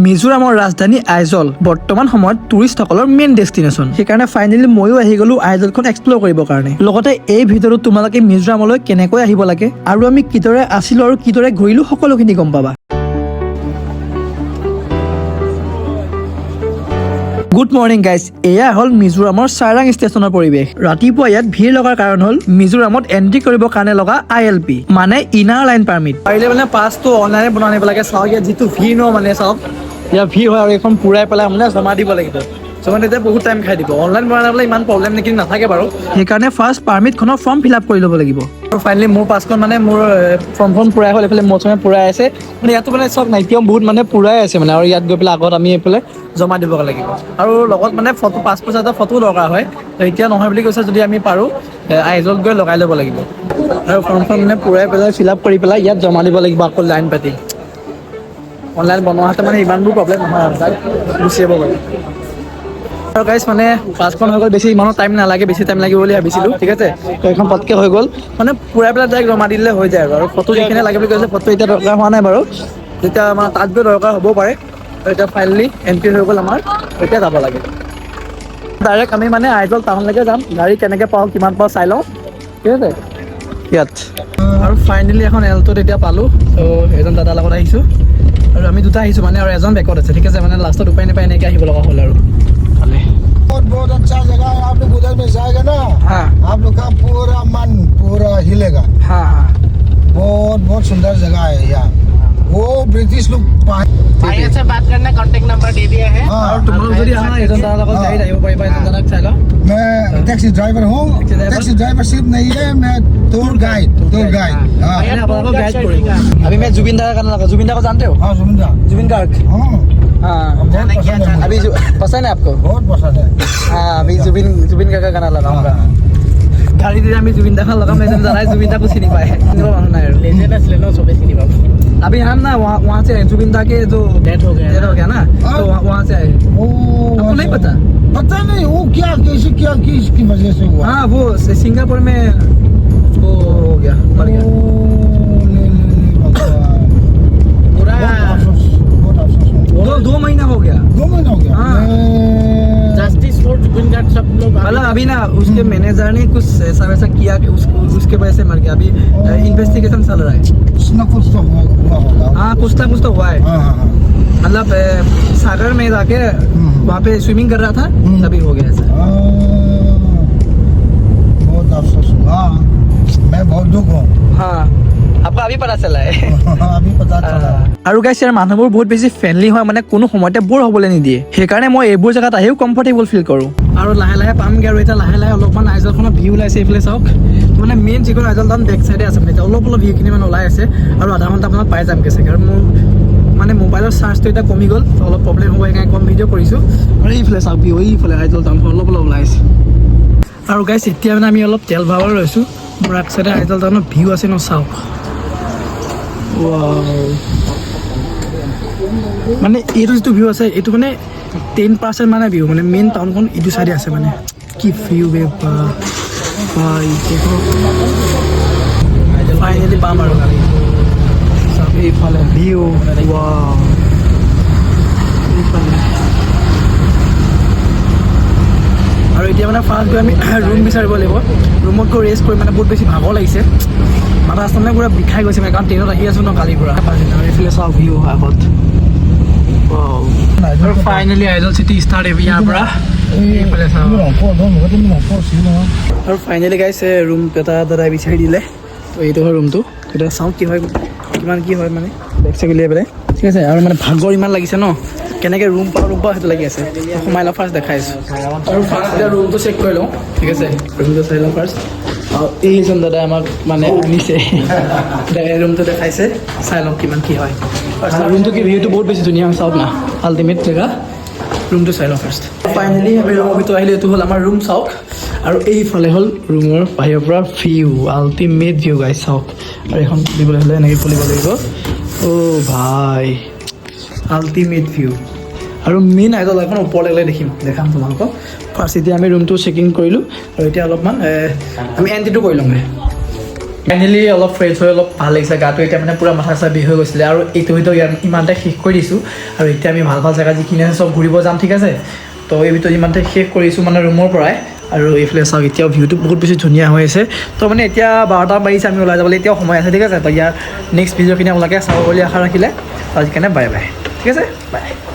মিজোৰামৰ ৰাজধানী আইজল বৰ্তমান সময়ত টুৰিষ্টসকলৰ মেইন ডেষ্টিনেশ্যন। সেইকাৰণে ফাইনেলি ময়ো আহি গ'লো আইজলখন এক্সপ্ল'ৰ কৰিবৰ কাৰণে। লগতে এই ভিডিঅ'টোত তোমালোকে মিজোৰামলৈ কেনেকৈ আহিব লাগে আৰু আমি কিদৰে আছিলোঁ আৰু কিদৰে ঘূৰিলোঁ সকলোখিনি গম পাবা। গুড মৰ্ণিং গাইজ, এয়া হ'ল মিজোৰামৰ চাৰাং ষ্টেচনৰ পৰিৱেশ। ৰাতিপুৱা ইয়াত ভিৰ লগাৰ কাৰণ হ'ল মিজোৰামত এণ্ট্ৰি কৰিবৰ কাৰণে লগা ILP মানে ইনাৰ লাইন পাৰ্মিট। পাৰিলে মানে পাছটো অনলাইনে বনাই আনিব লাগে। চাওক ইয়াত যিটো ভিৰ ন মানে চাওক ইয়াত ভিৰ হয় আৰু এইখন পুৰাই পেলাই মানে জমা দিব লাগিব। জমা দিলে বহুত টাইম খাই দিব। অনলাইন বনালে ইমান প্ৰব্লেম নেকি নাথাকে বাৰু। সেইকাৰণে ফাৰ্ষ্ট পাৰ্মিটখনৰ ফৰ্ম ফিল আপ কৰি ল'ব লাগিব। আৰু ফাইনেলি মোৰ পাছখন মানে মোৰ ফৰ্মখন পুৰাই হ'ল। এইফালে মৌচুমে পুৰাই আছে মানে ইয়াতো মানে চব নাইকিয়াও বহুত মানে পুৰাই আছে মানে। আৰু ইয়াত গৈ পেলাই আগত আমি এইফালে জমা দিব লাগিব। আৰু লগত মানে ফটো পাছপোৰ্ট চাইজৰ ফটোও দৰকাৰ হয়। এতিয়া নহয় বুলি কৈছে, যদি আমি পাৰোঁ আইজলত গৈ লগাই ল'ব লাগিব। আৰু ফৰ্মখন মানে পুৰাই পেলাই ফিল আপ কৰি পেলাই ইয়াত জমা দিব লাগিব আকৌ লাইন পাতি। অনলাইন বনোৱা হাতে মানে ইমানবোৰ প্ৰব্লেম নহয় আৰু তাত গুচি যাব পাৰি। আৰু গাইজ মানে পাছখন হৈ গ'ল, বেছি ইমানো টাইম নালাগে, বেছি টাইম লাগিব বুলি ভাবিছিলোঁ। ঠিক আছে, তো এইখন পটকৈ হৈ গ'ল মানে পুৰাই পেলাই ডাইৰেক্ট জমা দিলে হৈ যায় আৰু ফটো যিখিনি লাগে বুলি কৈছে ফটো এতিয়া দৰকাৰ হোৱা নাই বাৰু। যেতিয়া আমাৰ তাত গৈ দৰকাৰ হ'বও পাৰে। এতিয়া ফাইনেলি এণ্ট্ৰি হৈ গ'ল আমাৰ, এতিয়া যাব লাগে ডাইৰেক্ট আমি মানে আইজল টাউনলৈকে যাম। গাড়ী কেনেকৈ পাওঁ কিমান পাওঁ চাই লওঁ, ঠিক আছে ইয়াত। আৰু ফাইনেলি এখন এল্ট'ত এতিয়া পালোঁ। ত' এজন দাদাৰ লগত আহিছোঁ আৰু আমি দুটা আহিছোঁ মানে, আৰু এজন বেকত আছে। ঠিক আছে, মানে লাষ্টত উপায় নাপায় এনেকৈ আহিব লগা হ'ল আৰু। बहुत अच्छा जगह है। आप लोग उधर में जाएगा ना, हाँ। आप लोग का पूरा मन पूरा हिलेगा। हाँ हाँ बहुत सुंदर जगह है यहाँ। वो ब्रिटिश लोग भाई से बात करना, कांटेक्ट नंबर दे दिया है। हाँ, আৰু তোমালোক যদি আহা এজন দাদাৰ লগত গাড়ীত আহিব পাৰিবা। এজন দাদাক চাই লওঁ। मैं टैक्सी ड्राइवर हूँ। Taxi driver? टैक्सी ड्राइवर सिर्फ नहीं है, मैं टूर गाइड। हाँ मैंने आपको गाइड करेगा। अभी मैं जुबिन दा का गाना लगा। जुबिन दा को जानते हो? हाँ सुमिंदा, जुबिन गार्ग। हाँ हाँ बहुत पसंद है मुझे। अभी पसंद है आपको? बहुत पसंद है। हाँ अभी जुबिन का गाना लगाऊंगा। গাড়ী দিলে আমি জুবিন দাখন লগাম। এজন দাদাই জুবিন দাকো চিনি পায়। এনেকুৱা মানুহ নাই আৰু। लेजेंड असले ना सबे चिनी पाबो। अभी हम ना वहाँ से जुबिन दा के जो डेथ हो गया ना, तो वहाँ से आए। वो आपको नहीं पता? पता नहीं वो क्या कैसे क्या किसकी वजह से हुआ। हाँ वो सिंगापुर में उसको हो गया, मर गया। ओ, ले भगवान। पूरा बहुत अफसोस। 2 महीना हो गया। 2 महीना हो गया। हाँ। जस्टिस फॉर जुबिन गार्ड सब लोग मतलब अभी ना उसके मैनेजर ने कुछ ऐसा वैसा किया कि उसके वजह से मर गया। अभी इन्वेस्टिगेशन चल रहा है। कुछ न कुछ तो हुआ होगा। हाँ कुछ तो हुआ है। हाँ हाँ हाँ। मतलब सागर में जाके वहाँ पे स्विमिंग कर रहा था, तभी हो गया ऐसा। बहुत अफसोस हुआ। मैं बहुत दुख हूँ। हाँ आपको अभी पता चला है। अभी पता चला। আৰু গাইছ ইয়াৰ মানুহবোৰ বহুত বেছি ফ্ৰেণ্ডলি হয়, মানে কোনো সময়তে বৰ হ'বলৈ নিদিয়ে। সেইকাৰণে মই এইবোৰ জেগাত আহিও কমফৰ্টেবল ফিল কৰোঁ। আৰু লাহে লাহে পামগৈ আৰু এতিয়া লাহে লাহে অলপমান আইজলখনৰ ভিউ ওলাইছে। এইফালে চাওক মানে মেইন যিখন আইজল টাউন বেক চাইডে আছে মানে। এতিয়া অলপ ভিউখিনি মানে ওলাই আছে আৰু আধা ঘণ্টামানত পাই যামগৈ চাগে। আৰু মোৰ মানে মোবাইলৰ চাৰ্জটো এতিয়া কমি গ'ল, অলপ প্ৰব্লেম হ'ব, সেইকাৰণে কম ভিডিঅ' কৰিছোঁ। আৰু এইফালে চাওক ভিউ, এইফালে আইজল টাউনখন অলপ ওলাই আছে। আৰু গাইছ এতিয়া মানে আমি অলপ তেল ভৰাব লৈছোঁ। মোৰ এক চাইডে আইজল টাউনৰ ভিউ আছে ন, চাওক। মানে এইটো যিটো ভিউ আছে এইটো মানে 10% মানে ভিউ, মানে মেইন টাউনখন এইটো চাইডে আছে মানে। কি ভিউ বে ফাইনেলি পাম আৰু গাড়ী। এইফালে ভিউ, আৰু এতিয়া মানে ফাৰ্ষ্ট গৈ আমি ৰুম বিচাৰিব লাগিব। ৰুমত গৈ ৰেষ্ট কৰি মানে বহুত বেছি ভাগৰ লাগিছে। মাথা আচলতে পুৰা বিষাই গৈছে মানে, কাৰণ ট্ৰেইনত আহি আছোঁ ন কালিৰ পৰা। এইফালে চাওক ভিউ আগত। আৰু ফাইনেলি আইজল চিটি ষ্টাৰ্ট ইয়াৰ পৰা। এইফালে চাওক। আৰু ফাইনেলি গাইছে ৰুম এটা দাদাই বিচাৰি দিলে। তো এইটো হয় ৰুমটো। এতিয়া চাওঁ কি হয়, কিমান কি হয় মানে বেগ চেগ উলিয়াই পেলাই। ঠিক আছে, আৰু মানে ভাগৰ ইমান লাগিছে ন, কেনেকৈ ৰুম পাওঁ সেইটো লাগি আছে। সোমাই লওঁ ফাৰ্ষ্ট দেখাই আছোঁ। আৰু ফাৰ্ষ্ট এতিয়া ৰুমটো চেক কৰি লওঁ। ঠিক আছে, ৰুমটো চাই লওঁ ফাৰ্ষ্ট। আৰু এইজন দাদাই আমাক মানে আনিছে, ৰুমটো দেখাইছে, চাই লওঁ কিমান কি হয়। ৰুমটো কি ভিউটো বহুত বেছি ধুনীয়া হয়, চাওক না, আল্টিমেট জেগা। ৰুমটো চাই লওঁ ফাৰ্ষ্ট। ফাইনেলি আমি ৰুমৰ ভিতৰত আহিলোঁ। এইটো হ'ল আমাৰ ৰুম, চাওক। আৰু এইফালে হ'ল ৰুমৰ বাহিৰৰ পৰা ভিউ, আল্টিমেট ভিউ গাইছ, চাওক। আৰু এখন দিবলৈ হ'লে এনেকৈ খুলিব লাগিব। অ' ভাই আল্টিমেট ভিউ। আৰু মেইন আইজল এখন ওপৰলৈ দেখাম তোমালোকক। ফাৰ্ষ্ট এতিয়া আমি ৰুমটো চেকিং কৰিলোঁ আৰু এতিয়া অলপমান আমি এণ্ট্ৰিটো কৰি লওঁগৈ। ফাইনেলি অলপ ফ্ৰেছ হৈ অলপ ভাল লাগিছে গাটো এতিয়া মানে পূৰা মাথা চাথা বিষ হৈ গৈছিলে আৰু এইটো ভিডিঅ' ইমানতে শেষ কৰি দিছোঁ আৰু এতিয়া আমি ভাল ভাল জেগা যিখিনি আছে চব ঘূৰিব যাম ঠিক আছে তো এই ভিডিঅ' ইমানতে শেষ কৰিছোঁ মানে ৰুমৰ পৰাই আৰু এইফালে চাওক এতিয়াও ভিউটো বহুত বেছি ধুনীয়া হৈ আছে তো মানে এতিয়া 12টা বাজিছে আমি ওলাই যাবলৈ এতিয়াও সময় আছে ঠিক আছে তো ইয়াৰ নেক্সট ভিডিঅ'খিনি আপোনালোকে চাব বুলি আশা ৰাখিলে আজিৰ কাৰণে বাই বাই ঠিক আছে বাই